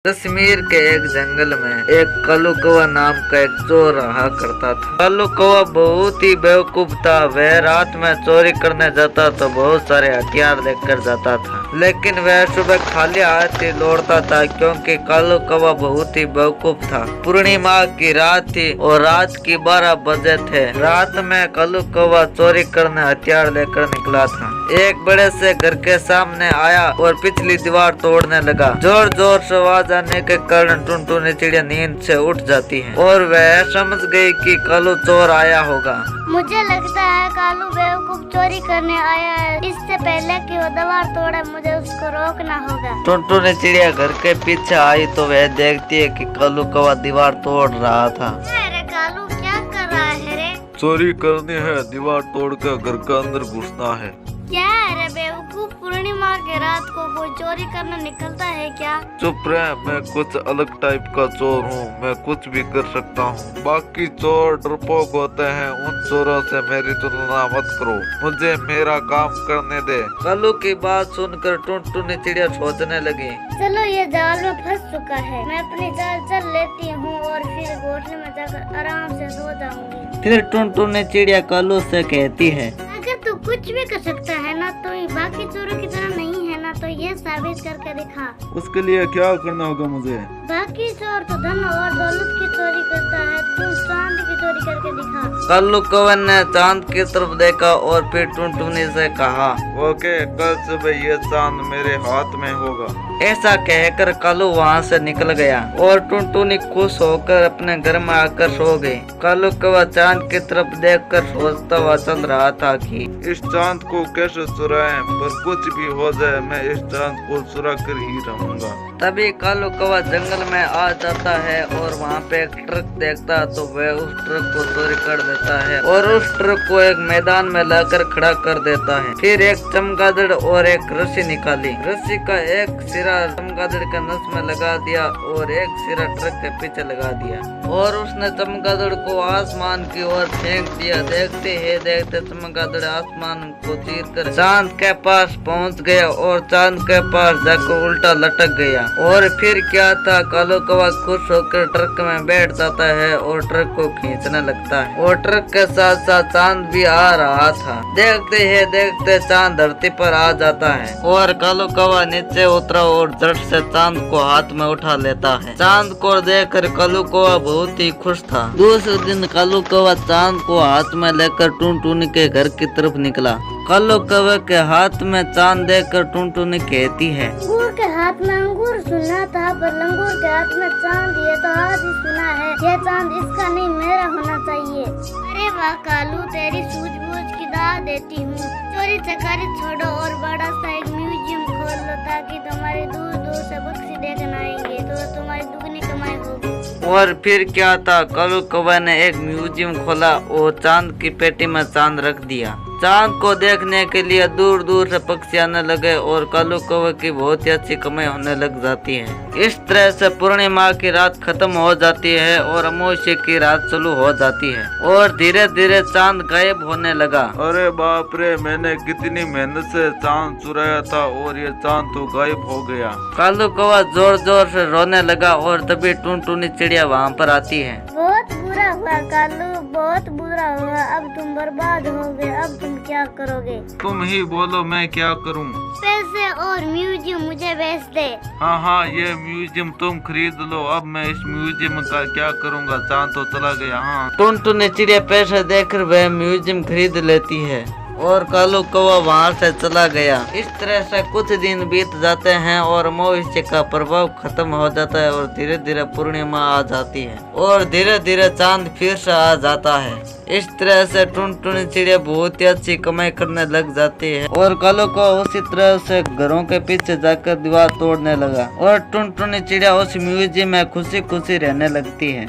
कश्मीर के एक जंगल में एक कालू कौवा नाम का एक चोर रहा करता था। कालू कौवा बहुत ही बेवकूफ था। वह रात में चोरी करने जाता तो बहुत सारे हथियार लेकर जाता था, लेकिन वह सुबह खाली हाथ ही लौटता था, क्योंकि कालू कौवा बहुत ही बेवकूफ था। पूर्णिमा की रात थी और रात की 12 बजे थे। रात में कालू कौवा चोरी करने हथियार लेकर निकला था। एक बड़े से घर के सामने आया और पिछली दीवार तोड़ने लगा। जोर जोर से आवाज आने के कारण टुनटुनी चिड़िया नींद से उठ जाती है और वह समझ गई कि कालू चोर आया होगा। मुझे लगता है कालू बेवकूफ चोरी करने आया है। इससे पहले कि वो दीवार तोड़े मुझे उसको रोकना होगा। टुनटुनी चिड़िया घर के पीछे आई तो वह देखती है कि कालू कौवा दीवार तोड़ रहा था। अरे कालू क्या कर रहा है रे? चोरी करनी है, दीवार तोड़कर घर के अंदर घुसना है। क्या है रे बेवकूफ? पूर्णिमा के रात को कोई चोरी करने निकलता है क्या? चुप रह, मैं कुछ अलग टाइप का चोर हूँ। मैं कुछ भी कर सकता हूँ। बाकी चोर डरपोक होते हैं, उन चोरों से मेरी तुलना मत करो। मुझे मेरा काम करने दे। कालू की बात सुनकर टुनटुनी चिड़िया सोचने लगी। चलो ये जाल में फंस चुका है, मैं अपनी जाल चल लेती हूँ और फिर घोंसले में जाकर आराम से सो जाऊंगी। फिर टुनटुनी चिड़िया कालू से कहती है, अगर तू कुछ भी कर सकता है ना, तो ये बाकी चोरों की तरह नहीं है ना, तो ये साबित करके दिखा। उसके लिए क्या करना होगा मुझे? बाकी चोर तो धन और दौलत की चोरी करता है, तू चांद की चोरी करके दिखा। कालू कौवा ने चांद की तरफ देखा और फिर टुनटुनी से कहा, ओके, कल सुबह ये चांद मेरे हाथ में होगा। ऐसा कहकर कालू वहाँ से निकल गया और टुनटुनी खुश होकर अपने घर में आकर सो गई। कालू कौवा चांद की तरफ देखकर सोचता हुआ चल रहा था कि इस चांद को कैसे चुराएं, पर कुछ भी हो जाए मैं इस चांद को चुरा कर ही रहूंगा। तभी कालू कौवा जंगल में आ जाता है और वहाँ पे एक ट्रक देखता तो वह उस ट्रक को चोरी कर देता है और उस ट्रक को एक मैदान में लाकर खड़ा कर देता है। फिर एक चमगादड़ और एक रस्सी निकाली। रस्सी का एक सिरा चमगादड़ के नस में लगा दिया और एक सिरा ट्रक के पीछे लगा दिया और उसने चमगादड़ को आसमान की ओर फेंक दिया। देखते ही देखते चमगादड़ आसमान को चीर कर चांद के पास पहुंच गया और चांद के पास जाकर उल्टा लटक गया। और फिर क्या था, कालू कौवा खुश होकर ट्रक में बैठ जाता है और ट्रक को खींचने लगता है और ट्रक के साथ साथ चांद भी आ रहा था। देखते ही देखते चांद धरती पर आ जाता है और कालू कौवा नीचे उतरा और झट से चांद को हाथ में उठा लेता है। चांद को देखकर कालू कौवा बहुत ही खुश था। दूसरे दिन कालू कौवा चांद को हाथ में लेकर टुनटुनी के घर की तरफ निकला। कालू कौवे के हाथ में चांद देखकर टुनटुनी कहती है, अंगूर के हाथ में अंगूर सुना था, पर लंगूर के हाथ में चांद, ये तो आज ही सुना है। यह चांद इसका नहीं मेरा होना चाहिए। अरे वाह कालू, तेरी सूझबूझ की दाद देती हूँ। चोरी चकारी छोड़ो और बड़ा सा एक म्यूजियम खोल लो, ताकि तुम्हारे दूर दूर से पक्षी देखने आएंगे, तो तुम्हारी दुगनी कमाई होगी। और फिर क्या था, कालू कौवा ने एक म्यूजियम खोला और चांद की पेटी में चांद रख दिया। चांद को देखने के लिए दूर दूर से पक्षी आने लगे और कालू कौवे की बहुत ही अच्छी कमाई होने लग जाती है। इस तरह से पूर्णिमा की रात खत्म हो जाती है और अमावस्या की रात चालू हो जाती है और धीरे धीरे चांद गायब होने लगा। अरे बाप रे, मैंने कितनी मेहनत से चांद चुराया था और ये चांद तो गायब हो गया। कालू कौवा जोर जोर से रोने लगा और तभी टुनटुनी चिड़िया वहाँ पर आती है। बहुत बुरा हुआ कालू, बहुत बुरा हुआ। अब तुम बर्बाद हो गए, अब तुम क्या करोगे? तुम ही बोलो, मैं क्या करूं? पैसे और म्यूजियम मुझे बेच दे। हाँ, ये म्यूजियम तुम खरीद लो। अब मैं इस म्यूजियम का क्या करूँगा? चांद तो चला गया। हाँ, टुनटुनी चिड़िया पैसे देकर वह म्यूजियम खरीद लेती है और कालू कौवा वहाँ से चला गया। इस तरह से कुछ दिन बीत जाते हैं और अमावस्या का प्रभाव खत्म हो जाता है और धीरे धीरे पूर्णिमा आ जाती है और धीरे धीरे चांद फिर से आ जाता है। इस तरह से टुनटुनी चिड़िया बहुत ही अच्छी कमाई करने लग जाती है और कालू कौवा उसी तरह से घरों के पीछे जाकर दीवार तोड़ने लगा और टुनटुनी चिड़िया उस म्यूजियम में खुशी खुशी रहने लगती है।